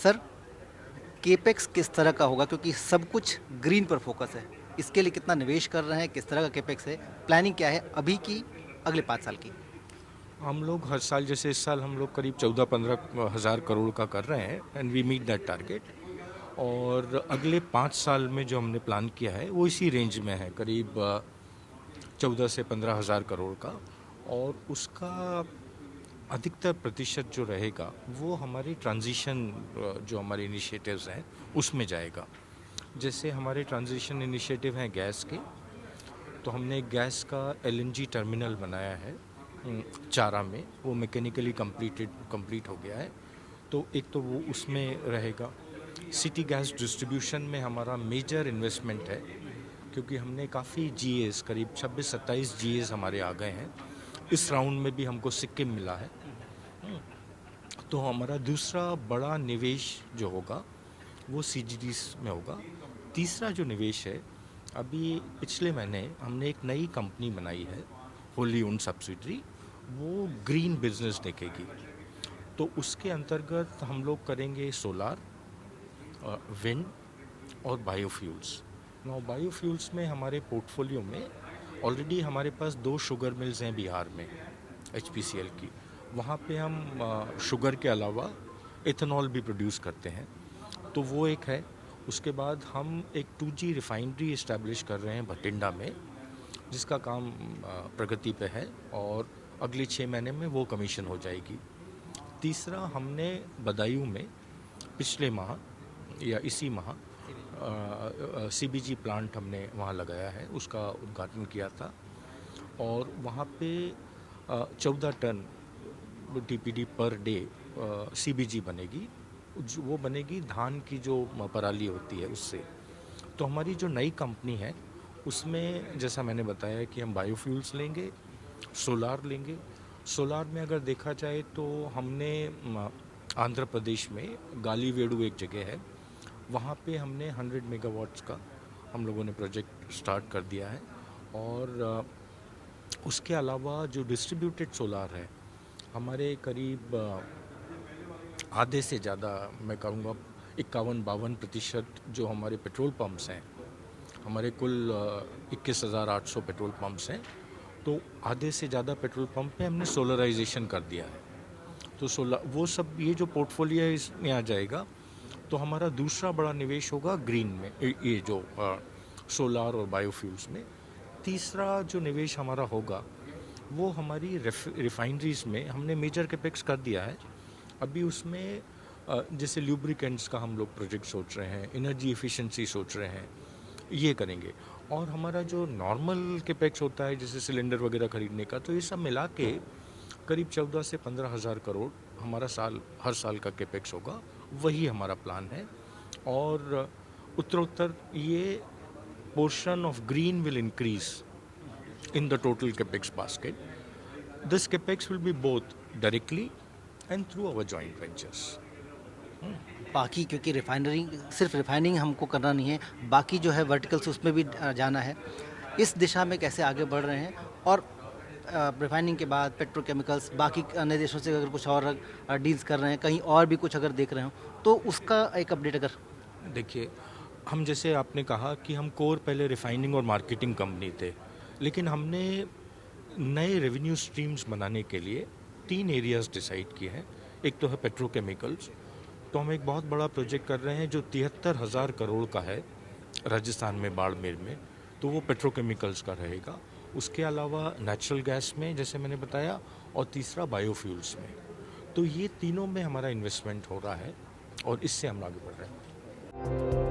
Sir, capex किस तरह का होगा? क्योंकि सब कुछ ग्रीन पर फोकस है। इसके लिए कितना निवेश कर रहे हैं? किस तरह का केपेक्स है? प्लानिंग क्या है अभी की, अगले 5 साल की? हम लोग हर साल जैसे इस साल हम लोग करीब 14-15 हज़ार करोड़ का कर रहे हैं and we meet that target. और अगले 5 साल में जो हमने प्लान किया है वो इसी रेंज में है, करीब 14 से 15 हज़ार करोड़ का। और उसका अधिकतर प्रतिशत जो रहेगा वो हमारी ट्रांजिशन, जो हमारे इनिशिएटिव्स हैं उसमें जाएगा। जैसे हमारे ट्रांजिशन इनिशिएटिव हैं गैस के, तो हमने एक गैस का एलएनजी टर्मिनल बनाया है चारा में। वो मैकेनिकली कंप्लीट हो गया है। तो एक तो वो उसमें रहेगा। सिटी गैस डिस्ट्रीब्यूशन में हमारा मेजर इन्वेस्टमेंट है, क्योंकि हमने काफ़ी जीएस, करीब 26-27 जीएस हमारे आ गए हैं। इस राउंड में भी हमको सिक्किम मिला है। तो हमारा दूसरा बड़ा निवेश जो होगा वो सीजीडीज में होगा। तीसरा जो निवेश है, अभी पिछले महीने हमने एक नई कंपनी बनाई है, होली ओन्ड सब्सिडरी। वो ग्रीन बिजनेस देखेगी। तो उसके अंतर्गत हम लोग करेंगे सोलार, विंड और बायोफ्यूल्स। नाउ बायोफ्यूल्स में हमारे पोर्टफोलियो में ऑलरेडी हमारे पास 2 शुगर मिल्स हैं बिहार में, एचपीसीएल की। वहाँ पे हम शुगर के अलावा इथेनॉल भी प्रोड्यूस करते हैं। तो वो एक है। उसके बाद हम एक 2G रिफाइनरी इस्टेब्लिश कर रहे हैं भटिंडा में, जिसका काम प्रगति पे है और अगले 6 महीने में वो कमीशन हो जाएगी। तीसरा, हमने बदायूं में पिछले माह या इसी माह सीबीजी प्लांट हमने वहाँ लगाया है, उसका उद्घाटन किया था। और वहाँ पे 14 ton TPD per day CBG बनेगी। वो बनेगी धान की जो पराली होती है उससे। तो हमारी जो नई कंपनी है उसमें जैसा मैंने बताया कि हम बायोफ्यूल्स लेंगे, सोलार लेंगे। सोलार में अगर देखा जाए तो हमने आंध्र प्रदेश में गालीवेडु एक जगह है, वहाँ पे हमने 100 मेगावाट्स का हम लोगों ने प्रोजेक्ट स्टार्ट कर दिया है। और उसके अलावा जो डिस्ट्रीब्यूटेड सोलार है, हमारे करीब आधे से ज़्यादा, मैं कहूँगा 51-52% जो हमारे पेट्रोल पंप्स हैं, हमारे कुल 21,800 पेट्रोल पंप्स हैं, तो आधे से ज़्यादा पेट्रोल पंप में हमने सोलराइजेशन कर दिया है। तो सोलर वो सब, ये जो पोर्टफोलियो है इसमें आ जाएगा। तो हमारा दूसरा बड़ा निवेश होगा ग्रीन में, ये जो सोलार और बायोफ्यूल्स में। तीसरा जो निवेश हमारा होगा वो हमारी रिफाइनरीज में हमने मेजर कैपेक्स कर दिया है। अभी उसमें जैसे ल्यूब्रिकेंट्स का हम लोग प्रोजेक्ट सोच रहे हैं, एनर्जी एफिशिएंसी सोच रहे हैं, ये करेंगे। और हमारा जो नॉर्मल कैपेक्स होता है जैसे सिलेंडर वगैरह खरीदने का, तो ये सब मिला के करीब 14 से 15 हज़ार करोड़ हमारा हर साल का कैपेक्स होगा। वही हमारा प्लान है। और उत्तरोत्तर ये portion of green will increase in the total capex basket. This capex will be both directly and through our joint ventures. बाकी क्योंकि सिर्फ रिफाइनिंग हमको करना नहीं है, बाकी जो है वर्टिकल्स उसमें भी जाना है। इस दिशा में कैसे आगे बढ़ रहे हैं? और रिफाइनिंग के बाद पेट्रोकेमिकल्स, बाकी अन्य देशों से अगर कुछ और डील्स कर रहे हैं, कहीं और भी कुछ अगर देख रहे हो, तो उसका एक अपडेट अगर। देखिए, हम जैसे आपने कहा कि हम कोर पहले रिफाइनिंग और मार्केटिंग कंपनी थे, लेकिन हमने नए रेवेन्यू स्ट्रीम्स बनाने के लिए 3 एरियाज डिसाइड किए हैं। एक तो है पेट्रोकेमिकल्स। तो हम एक बहुत बड़ा प्रोजेक्ट कर रहे हैं जो 73,000 करोड़ का है राजस्थान में, बाड़मेर में। तो वो पेट्रोकेमिकल्स का रहेगा। उसके अलावा नेचुरल गैस में जैसे मैंने बताया, और तीसरा बायोफ्यूल्स में। तो ये तीनों में हमारा इन्वेस्टमेंट हो रहा है और इससे हम आगे बढ़ रहे हैं।